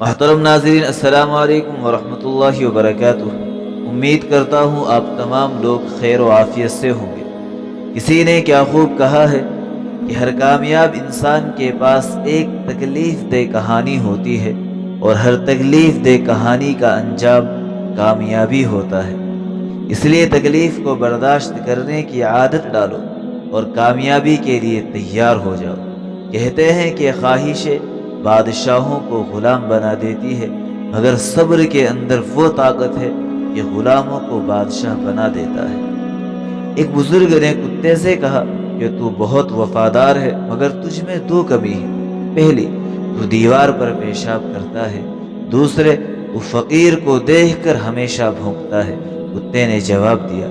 محترم ناظرین، السلام علیکم ورحمۃ اللہ وبرکاتہ۔ امید کرتا ہوں آپ تمام لوگ خیر و عافیت سے ہوں گے۔ کسی نے کیا خوب کہا ہے کہ ہر کامیاب انسان کے پاس ایک تکلیف دہ کہانی ہوتی ہے، اور ہر تکلیف دہ کہانی کا انجام کامیابی ہوتا ہے۔ اس لیے تکلیف کو برداشت کرنے کی عادت ڈالو اور کامیابی کے لیے تیار ہو جاؤ۔ کہتے ہیں کہ خواہشیں بادشاہوں کو غلام بنا دیتی ہے، مگر صبر کے اندر وہ طاقت ہے کہ غلاموں کو بادشاہ بنا دیتا ہے۔ ایک بزرگ نے کتے سے کہا کہ تو بہت وفادار ہے، مگر تجھ میں دو کمی ہے۔ پہلی، تو دیوار پر پیشاب کرتا ہے۔ دوسرے، تو فقیر کو دیکھ کر ہمیشہ بھونکتا ہے۔ کتے نے جواب دیا،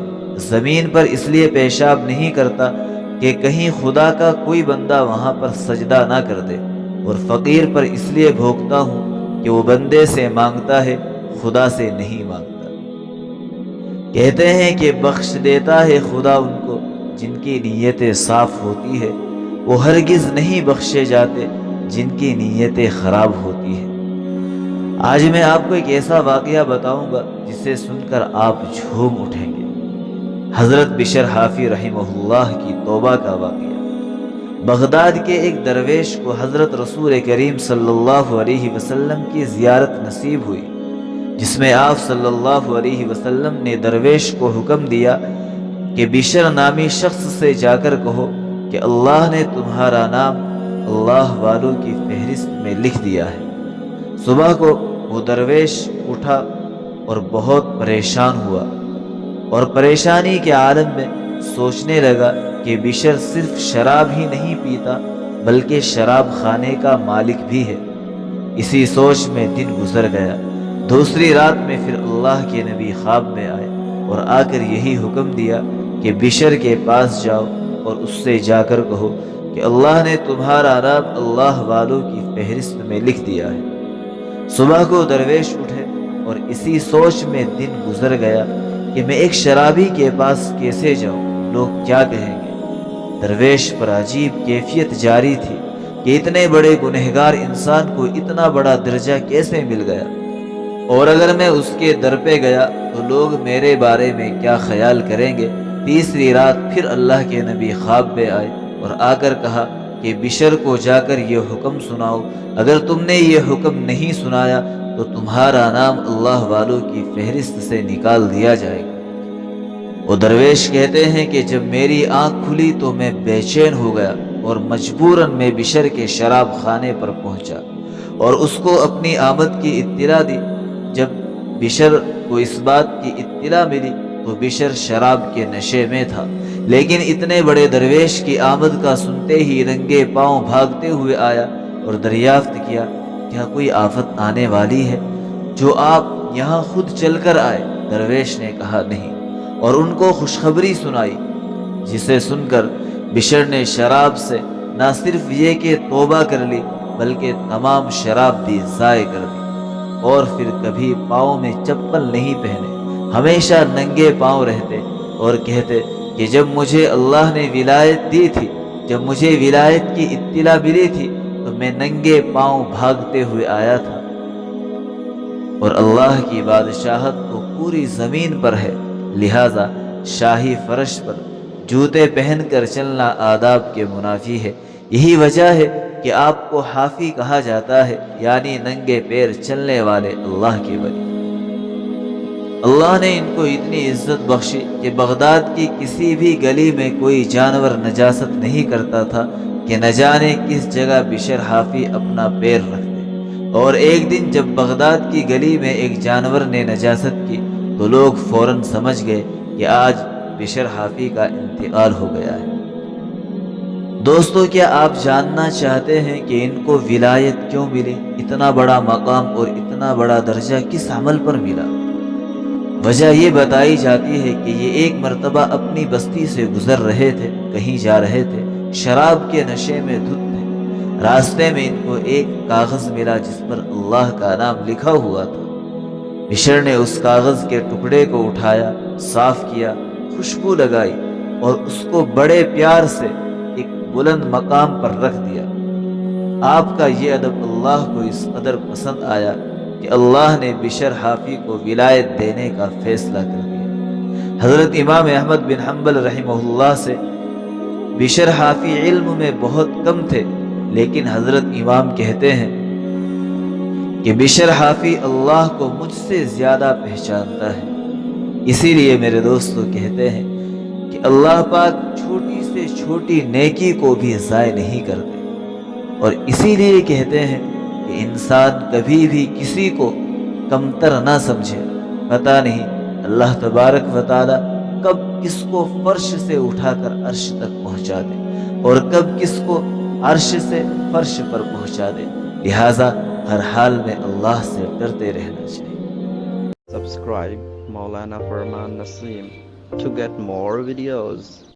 زمین پر اس لیے پیشاب نہیں کرتا کہ کہیں خدا کا کوئی بندہ وہاں پر سجدہ نہ کر دے، اور فقیر پر اس لیے بھونکتا ہوں کہ وہ بندے سے مانگتا ہے، خدا سے نہیں مانگتا۔ کہتے ہیں کہ بخش دیتا ہے خدا ان کو جن کی نیتیں صاف ہوتی ہے، وہ ہرگز نہیں بخشے جاتے جن کی نیتیں خراب ہوتی ہیں۔ آج میں آپ کو ایک ایسا واقعہ بتاؤں گا جسے سن کر آپ جھوم اٹھیں گے۔ حضرت بشر حافی رحمہ اللہ کی توبہ کا واقعہ۔ بغداد کے ایک درویش کو حضرت رسول کریم صلی اللہ علیہ وسلم کی زیارت نصیب ہوئی، جس میں آپ صلی اللہ علیہ وسلم نے درویش کو حکم دیا کہ بشر نامی شخص سے جا کر کہو کہ اللہ نے تمہارا نام اللہ والوں کی فہرست میں لکھ دیا ہے۔ صبح کو وہ درویش اٹھا اور بہت پریشان ہوا، اور پریشانی کے عالم میں سوچنے لگا کہ بشر صرف شراب ہی نہیں پیتا بلکہ شراب خانے کا مالک بھی ہے۔ اسی سوچ میں دن گزر گیا۔ دوسری رات میں پھر اللہ کے نبی خواب میں آئے اور آ کر یہی حکم دیا کہ بشر کے پاس جاؤ اور اس سے جا کر کہو کہ اللہ نے تمہارا نام اللہ والوں کی فہرست میں لکھ دیا ہے۔ صبح کو درویش اٹھے اور اسی سوچ میں دن گزر گیا کہ میں ایک شرابی کے پاس کیسے جاؤں، لوگ کیا کہیں گے۔ درویش پر عجیب کیفیت جاری تھی کہ اتنے بڑے گنہگار انسان کو اتنا بڑا درجہ کیسے مل گیا، اور اگر میں اس کے در پہ گیا تو لوگ میرے بارے میں کیا خیال کریں گے۔ تیسری رات پھر اللہ کے نبی خواب میں آئے اور آ کر کہا کہ بشر کو جا کر یہ حکم سناؤ، اگر تم نے یہ حکم نہیں سنایا تو تمہارا نام اللہ والوں کی فہرست سے نکال دیا جائے گا۔ وہ درویش کہتے ہیں کہ جب میری آنکھ کھلی تو میں بے چین ہو گیا اور مجبوراً میں بشر کے شراب خانے پر پہنچا اور اس کو اپنی آمد کی اطلاع دی۔ جب بشر کو اس بات کی اطلاع ملی تو بشر شراب کے نشے میں تھا، لیکن اتنے بڑے درویش کی آمد کا سنتے ہی رنگے پاؤں بھاگتے ہوئے آیا اور دریافت کیا، کیا کوئی آفت آنے والی ہے جو آپ یہاں خود چل کر آئے؟ درویش نے کہا نہیں، اور ان کو خوشخبری سنائی، جسے سن کر بشر نے شراب سے نہ صرف یہ کہ توبہ کر لی بلکہ تمام شراب بھی ضائع کر دی، اور پھر کبھی پاؤں میں چپل نہیں پہنے، ہمیشہ ننگے پاؤں رہتے اور کہتے کہ جب مجھے اللہ نے ولایت دی تھی، جب مجھے ولایت کی اطلاع ملی تھی تو میں ننگے پاؤں بھاگتے ہوئے آیا تھا، اور اللہ کی بادشاہت تو پوری زمین پر ہے، لہذا شاہی فرش پر جوتے پہن کر چلنا آداب کے منافی ہے۔ یہی وجہ ہے کہ آپ کو حافی کہا جاتا ہے، یعنی ننگے پیر چلنے والے اللہ کے ولی۔ اللہ نے ان کو اتنی عزت بخشی کہ بغداد کی کسی بھی گلی میں کوئی جانور نجاست نہیں کرتا تھا کہ نہ جانے کس جگہ بشر حافی اپنا پیر رکھ دے۔ اور ایک دن جب بغداد کی گلی میں ایک جانور نے نجاست کی تو لوگ فوراً سمجھ گئے کہ آج بشر حافی کا انتقال ہو گیا ہے۔ دوستو، کیا آپ جاننا چاہتے ہیں کہ ان کو ولایت کیوں ملی؟ اتنا بڑا مقام اور اتنا بڑا درجہ کس عمل پر ملا؟ وجہ یہ بتائی جاتی ہے کہ یہ ایک مرتبہ اپنی بستی سے گزر رہے تھے، کہیں جا رہے تھے، شراب کے نشے میں دھت تھے۔ راستے میں ان کو ایک کاغذ ملا جس پر اللہ کا نام لکھا ہوا تھا۔ بشر نے اس کاغذ کے ٹکڑے کو اٹھایا، صاف کیا، خوشبو لگائی اور اس کو بڑے پیار سے ایک بلند مقام پر رکھ دیا۔ آپ کا یہ ادب اللہ کو اس قدر پسند آیا کہ اللہ نے بشر حافی کو ولایت دینے کا فیصلہ کر دیا۔ حضرت امام احمد بن حنبل رحمہ اللہ سے بشر حافی علم میں بہت کم تھے، لیکن حضرت امام کہتے ہیں کہ بشر حافی اللہ کو مجھ سے زیادہ پہچانتا ہے۔ اسی لیے میرے دوستو کہتے ہیں کہ اللہ پاک چھوٹی سے چھوٹی نیکی کو بھی ضائع نہیں کرتے، اور اسی لیے کہتے ہیں کہ انسان کبھی بھی کسی کو کمتر نہ سمجھے۔ پتہ نہیں اللہ تبارک و تعالی کب کس کو فرش سے اٹھا کر عرش تک پہنچا دے اور کب کس کو عرش سے فرش پر پہنچا دے، لہٰذا ہر حال میں اللہ سے ڈرتے رہنا چاہیے۔ Subscribe Maulana Farman Naseem to get more videos.